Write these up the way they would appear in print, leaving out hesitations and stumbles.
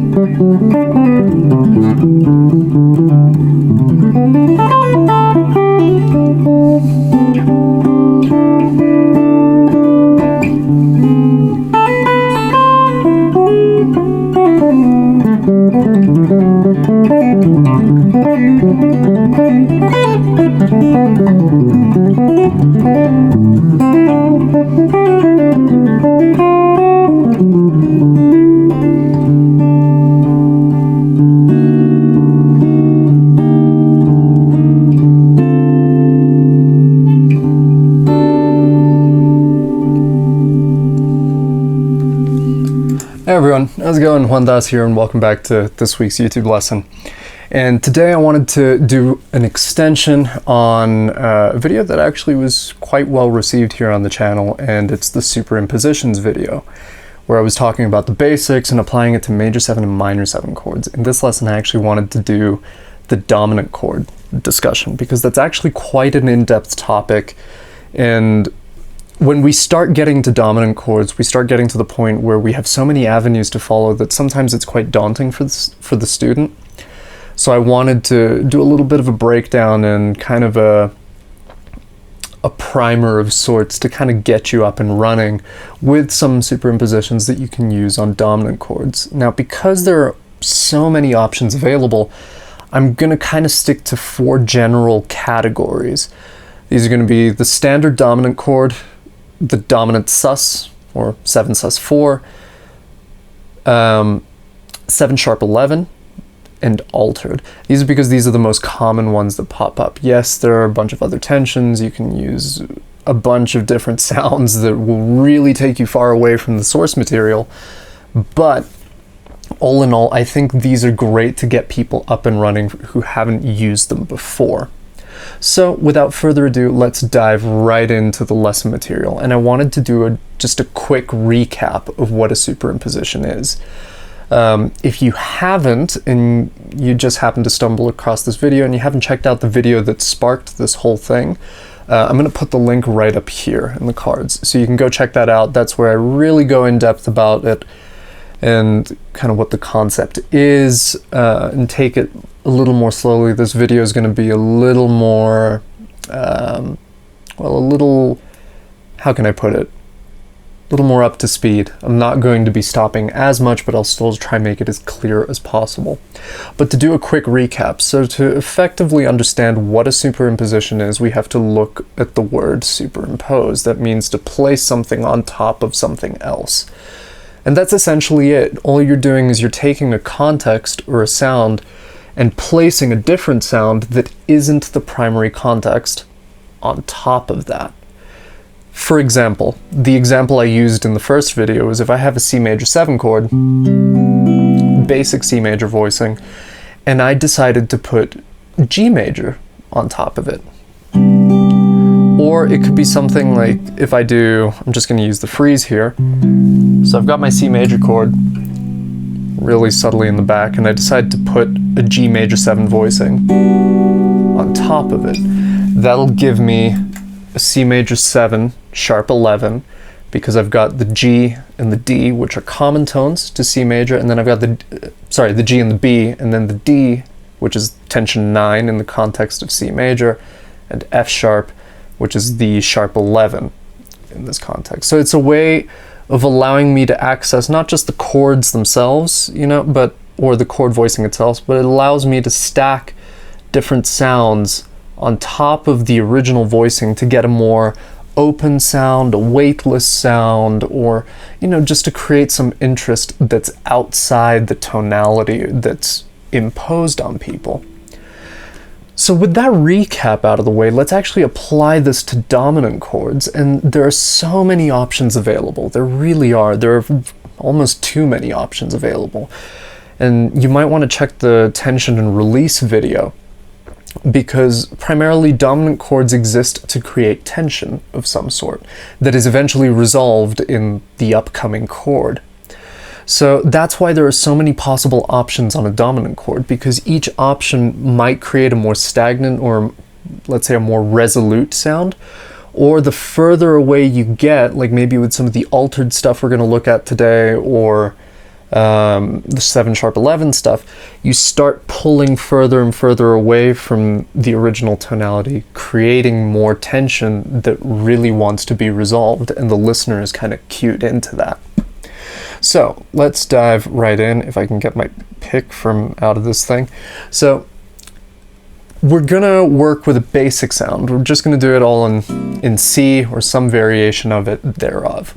Hey everyone, how's it going? Juan Dhas here and welcome back to this week's YouTube lesson. And today I wanted to do an extension on a video that actually was quite well received here on the channel, and it's the superimpositions video, where I was talking about the basics and applying it to major 7 and minor 7 chords. In this lesson I actually wanted to do the dominant chord discussion because that's actually quite an in-depth topic, and when we start getting to dominant chords, we start getting to the point where we have so many avenues to follow that sometimes it's quite daunting for the student. So I wanted to do a little bit of a breakdown and kind of a primer of sorts to kind of get you up and running with some superimpositions that you can use on dominant chords. Now, because there are so many options available, I'm going to kind of stick to 4 general categories. These are going to be the standard dominant chord, the dominant sus, or 7 sus 4, 7 sharp 11, and altered. These are because these are the most common ones that pop up. Yes, there are a bunch of other tensions. You can use a bunch of different sounds that will really take you far away from the source material, but all in all, I think these are great to get people up and running who haven't used them before. So without further ado, let's dive right into the lesson material. And I wanted to do just a quick recap of what a superimposition is. If you haven't, and you just happen to stumble across this video and you haven't checked out the video that sparked this whole thing, I'm going to put the link right up here in the cards. So you can go check that out. That's where I really go in depth about it and kind of what the concept is, and take it a little more slowly. This video is going to be a little more, how can I put it? A little more up to speed. I'm not going to be stopping as much, but I'll still try and make it as clear as possible. But to do a quick recap, so to effectively understand what a superimposition is, we have to look at the word superimpose. That means to place something on top of something else. And that's essentially it. All you're doing is you're taking a context or a sound and placing a different sound that isn't the primary context on top of that. For example, the example I used in the first video is if I have a C major 7 chord, basic C major voicing, and I decided to put G major on top of it. Or it could be something like, if I do, I'm just going to use the freeze here. So I've got my C major chord really subtly in the back, and I decide to put a G major 7 voicing on top of it. That'll give me a C major 7 sharp 11, because I've got the G and the D, which are common tones to C major, and then I've got the G and the B, and then the D, which is tension 9 in the context of C major, and F sharp, which is the sharp 11 in this context. So it's a way of allowing me to access not just the chords themselves, or the chord voicing itself, but it allows me to stack different sounds on top of the original voicing to get a more open sound, a weightless sound, or, just to create some interest that's outside the tonality that's imposed on people. So with that recap out of the way, let's actually apply this to dominant chords, and there are so many options available. There really are. There are almost too many options available. And you might want to check the tension and release video, because primarily dominant chords exist to create tension of some sort that is eventually resolved in the upcoming chord. So that's why there are so many possible options on a dominant chord, because each option might create a more stagnant, or let's say a more resolute sound, or the further away you get, like maybe with some of the altered stuff we're going to look at today, or the 7#11 stuff, you start pulling further and further away from the original tonality, creating more tension that really wants to be resolved, and the listener is kind of cued into that. So let's dive right in, if I can get my pick from out of this thing. So we're gonna work with a basic sound. We're just gonna do it all in C or some variation of it thereof.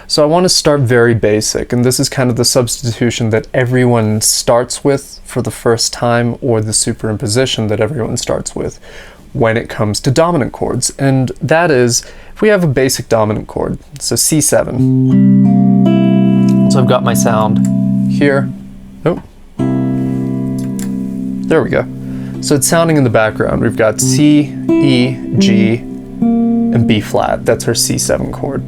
So I want to start very basic, and this is kind of the substitution that everyone starts with for the first time, or the superimposition that everyone starts with when it comes to dominant chords. And that is, if we have a basic dominant chord, so C7. So I've got my sound here. Oh, there we go. So it's sounding in the background. We've got C, E, G, and B flat. That's our C7 chord.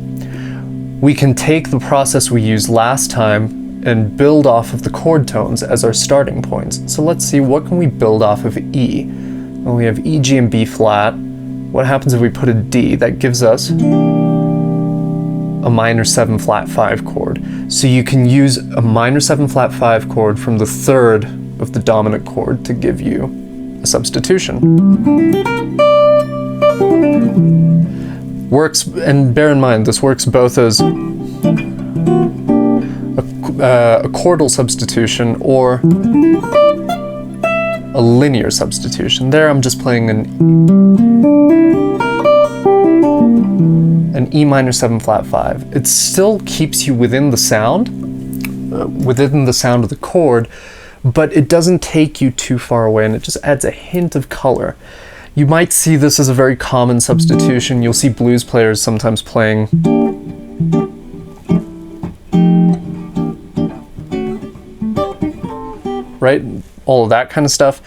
We can take the process we used last time and build off of the chord tones as our starting points. So let's see, what can we build off of E? Well, we have E, G, and B flat. What happens if we put a D? That gives us a minor 7 flat 5 chord. So you can use a minor 7 flat 5 chord from the third of the dominant chord to give you a substitution. Works, and bear in mind, this works both as a chordal substitution or a linear substitution. There I'm just playing an E minor 7 flat 5. It still keeps you within the sound, of the chord, but it doesn't take you too far away, and it just adds a hint of color. You might see this as a very common substitution. You'll see blues players sometimes playing right? All of that kind of stuff.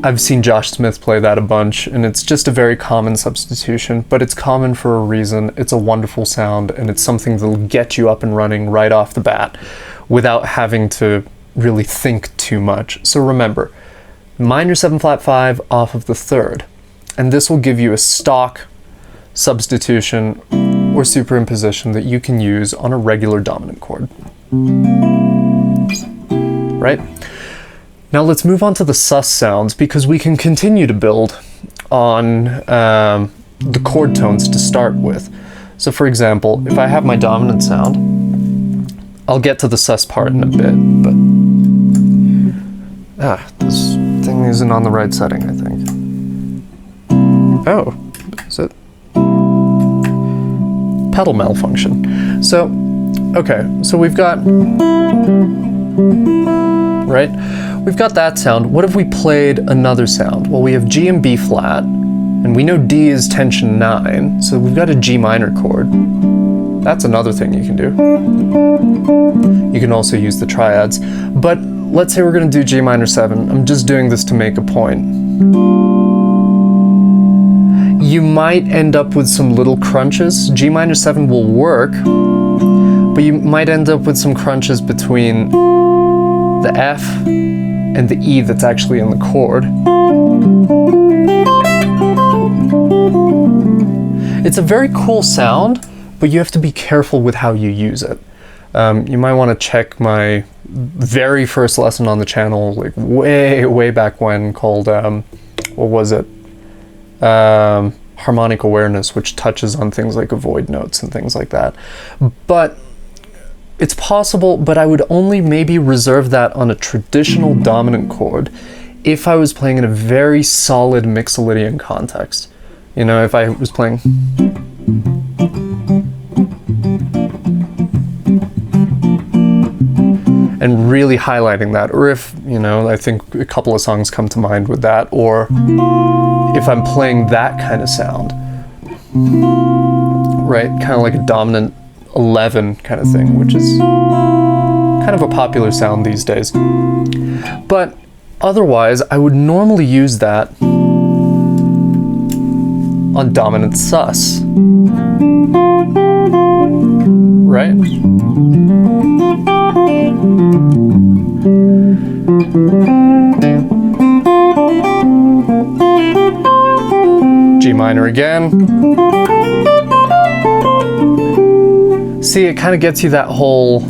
I've seen Josh Smith play that a bunch, and it's just a very common substitution, but it's common for a reason. It's a wonderful sound, and it's something that'll get you up and running right off the bat without having to really think too much. So remember, minor 7 flat 5 off of the third, and this will give you a stock substitution or superimposition that you can use on a regular dominant chord. Right? Now let's move on to the sus sounds, because we can continue to build on the chord tones to start with. So for example, if I have my dominant sound, I'll get to the sus part in a bit, but this thing isn't on the right setting, I think. Oh, is it? Pedal malfunction. So, okay, so we've got, right? We've got that sound. What if we played another sound? Well, we have G and B flat, and we know D is tension 9, so we've got a G minor chord. That's another thing you can do. You can also use the triads, but let's say we're going to do G minor 7. I'm just doing this to make a point. You might end up with some little crunches. G minor 7 will work, but you might end up with some crunches between the F and the E that's actually in the chord. It's a very cool sound, but you have to be careful with how you use it. You might want to check my very first lesson on the channel, like way back when, called, what was it? Harmonic awareness, which touches on things like avoid notes and things like that. But it's possible, but I would only maybe reserve that on a traditional dominant chord if I was playing in a very solid Mixolydian context. You know, if I was playing and really highlighting that, or if, you know, I think a couple of songs come to mind with that, or if I'm playing that kind of sound, right? Kind of like a dominant 11 kind of thing, which is kind of a popular sound these days. But otherwise, I would normally use that on dominant sus, right? G minor again. see, it kind of gets you that whole,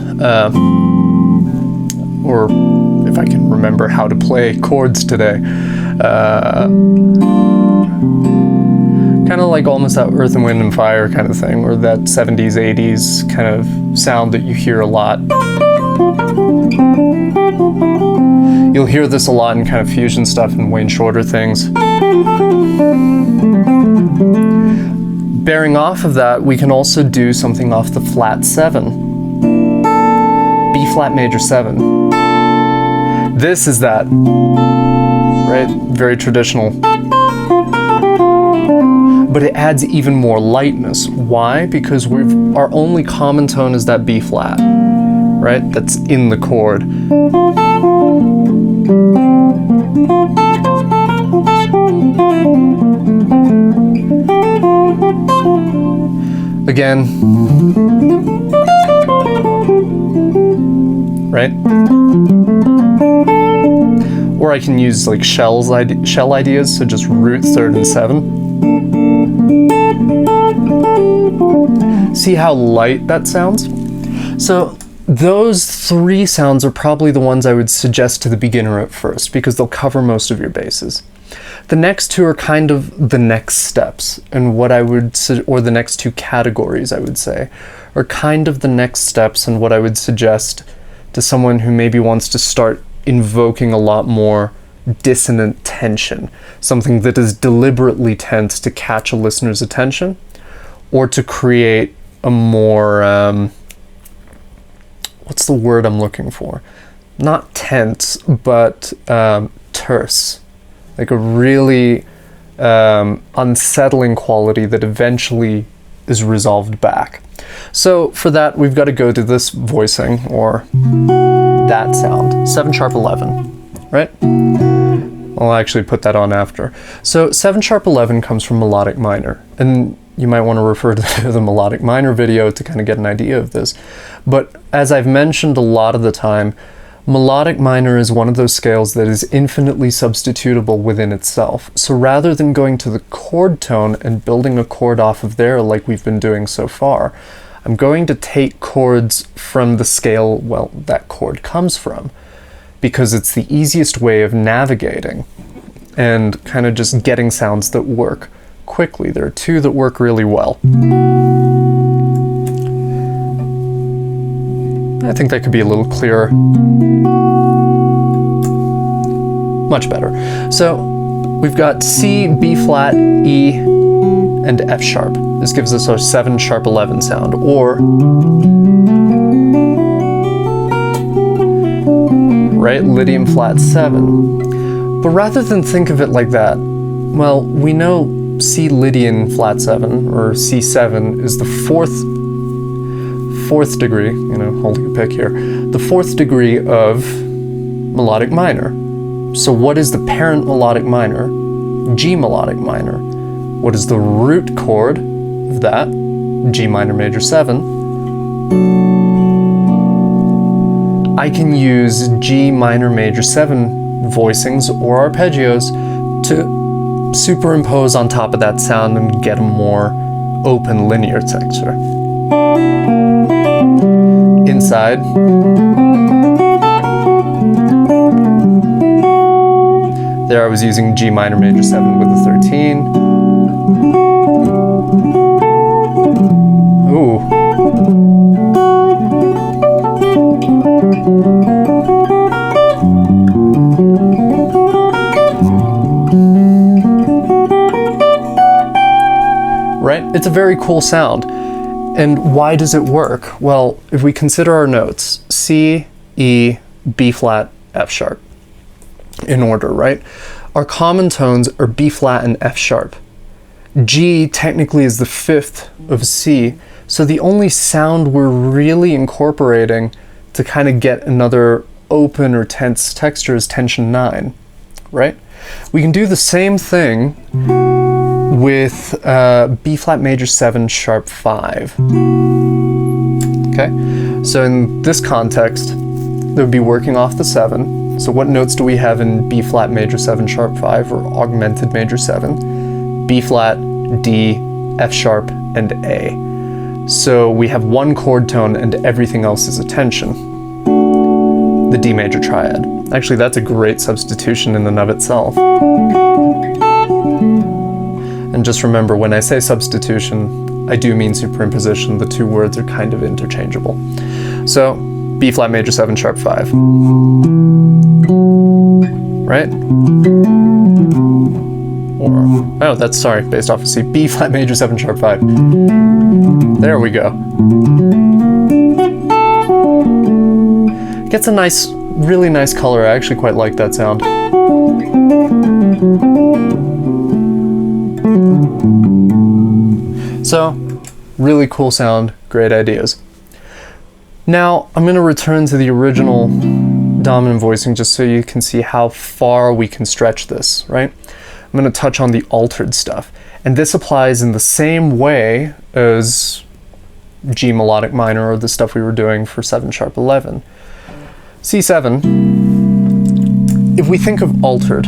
or if I can remember how to play chords today, kind of like almost that Earth and Wind and Fire kind of thing, or that 70s, 80s kind of sound that you hear a lot. You'll hear this a lot in kind of fusion stuff and Wayne Shorter things. Bearing off of that, we can also do something off the flat 7. B flat major 7. This is that, right? Very traditional. But it adds even more lightness. Why? Because our only common tone is that B flat, right? That's in the chord. Again, right? Or I can use like shell ideas, so just root 3rd and 7. See how light that sounds? So those 3 sounds are probably the ones I would suggest to the beginner at first, because they'll cover most of your bases. The next 2 are kind of the next steps, and what I would, or the next 2 categories I would say, are kind of the next steps and what I would suggest to someone who maybe wants to start invoking a lot more dissonant tension, something that is deliberately tense to catch a listener's attention, or to create a more, what's the word I'm looking for? Not tense, but terse. Like a really unsettling quality that eventually is resolved back. So for that, we've got to go to this voicing, or that sound, 7 sharp 11, right? I'll actually put that on after. So 7 sharp 11 comes from melodic minor, and you might want to refer to the melodic minor video to kind of get an idea of this. But as I've mentioned a lot of the time, melodic minor is one of those scales that is infinitely substitutable within itself. So rather than going to the chord tone and building a chord off of there like we've been doing so far, I'm going to take chords from the scale, well, that chord comes from, because it's the easiest way of navigating and kind of just getting sounds that work quickly. There are 2 that work really well. I think that could be a little clearer. Much better. So we've got C, B flat, E, and F sharp. This gives us our 7 sharp 11 sound, or, right, Lydian flat 7. But rather than think of it like that, well, we know C Lydian flat 7, or C7, is the fourth degree, you know, holding a pick here, the 4th degree of melodic minor. So what is the parent melodic minor? G melodic minor. What is the root chord of that? G minor major 7. I can use G minor major 7 voicings or arpeggios to superimpose on top of that sound and get a more open linear texture. Inside, there I was using G minor major 7 with a 13. Ooh. Right? It's a very cool sound. And why does it work? Well, if we consider our notes, C, E, B flat, F sharp, in order, right? Our common tones are B flat and F sharp. G technically is the 5th of C, so the only sound we're really incorporating to kind of get another open or tense texture is tension 9, right? We can do the same thing with B flat major 7 sharp 5. Okay, so in this context, they would be working off the 7. So what notes do we have in B flat major 7 sharp 5, or augmented major 7? B flat, D, F sharp, and A. So we have one chord tone and everything else is a tension. The D major triad. Actually, that's a great substitution in and of itself. And just remember, when I say substitution, I do mean superimposition. The two words are kind of interchangeable. So, B flat major 7 sharp 5. Right? Or, oh, that's, sorry, based off of C. B flat major 7 sharp 5. There we go. Gets a nice, really nice color. I actually quite like that sound. So, really cool sound, great ideas. Now, I'm going to return to the original dominant voicing just so you can see how far we can stretch this, right? I'm going to touch on the altered stuff. And this applies in the same way as G melodic minor or the stuff we were doing for 7 sharp 11. C7, if we think of altered,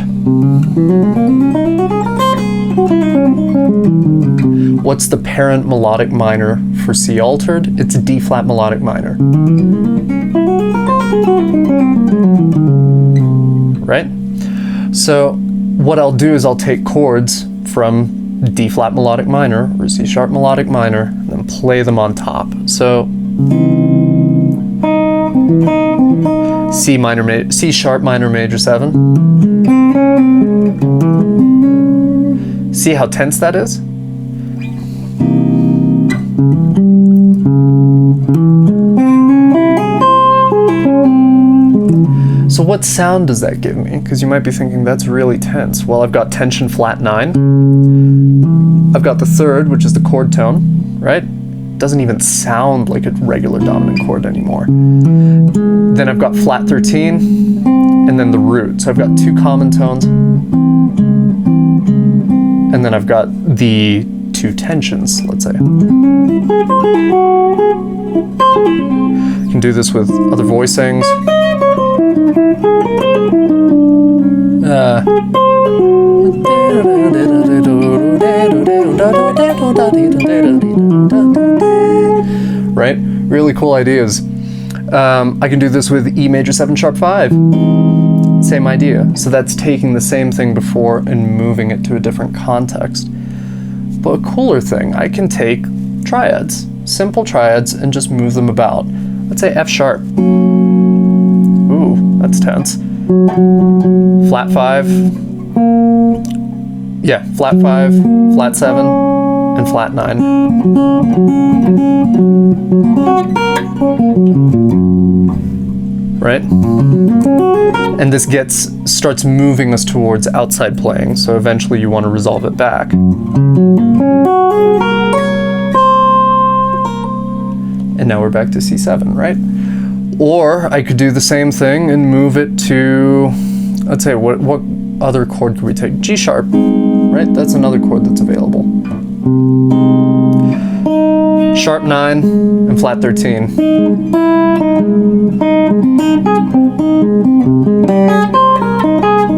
what's the parent melodic minor for C altered? It's D flat melodic minor. Right? So what I'll do is I'll take chords from D flat melodic minor or C sharp melodic minor and then play them on top. So C sharp minor major 7. See how tense that is? So what sound does that give me? Because you might be thinking that's really tense. Well, I've got tension flat 9. I've got the third, which is the chord tone, right? Doesn't even sound like a regular dominant chord anymore. Then I've got flat 13, and then the root. So I've got 2 common tones. And then I've got the 2 tensions, let's say. You can do this with other voicings. Right? Really cool ideas. I can do this with E major 7 sharp 5. Same idea. So that's taking the same thing before and moving it to a different context. But a cooler thing, I can take triads, simple triads, and just move them about. Let's say F sharp. Ooh, that's tense. Flat 5. Yeah, flat 5, flat 7, and flat 9. Right? And this starts moving us towards outside playing, so eventually you want to resolve it back. And now we're back to C7, right? Or I could do the same thing and move it to, let's say, what other chord could we take? G sharp, right? That's another chord that's available. Sharp 9 and flat 13.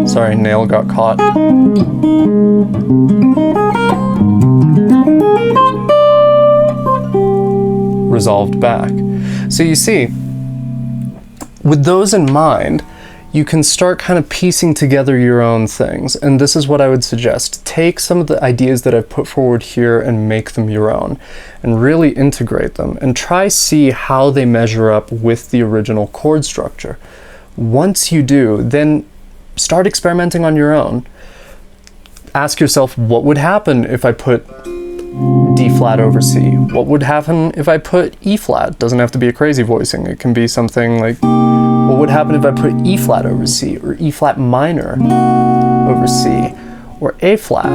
Sorry, nail got caught. Resolved back. So you see, with those in mind, you can start kind of piecing together your own things. And this is what I would suggest. Take some of the ideas that I've put forward here and make them your own, and really integrate them, and try see how they measure up with the original chord structure. Once you do, then start experimenting on your own. Ask yourself, what would happen if I put D flat over C? What would happen if I put E flat? Doesn't have to be a crazy voicing. It can be something like, what would happen if I put E flat over C, or E flat minor over C, or A flat?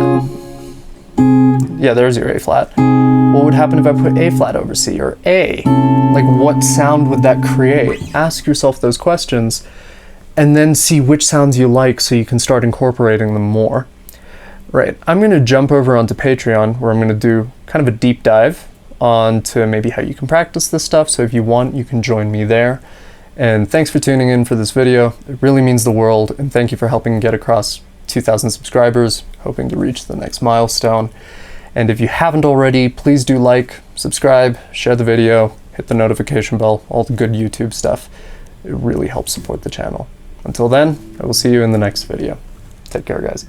Yeah, there's your A flat. What would happen if I put A flat over C, or A? Like, what sound would that create? Ask yourself those questions, and then see which sounds you like so you can start incorporating them more. Right, I'm going to jump over onto Patreon, where I'm going to do kind of a deep dive onto maybe how you can practice this stuff. So if you want, you can join me there. And thanks for tuning in for this video. It really means the world, and thank you for helping get across 2,000 subscribers, hoping to reach the next milestone. And if you haven't already, please do like, subscribe, share the video, hit the notification bell, all the good YouTube stuff. It really helps support the channel. Until then, I will see you in the next video. Take care, guys.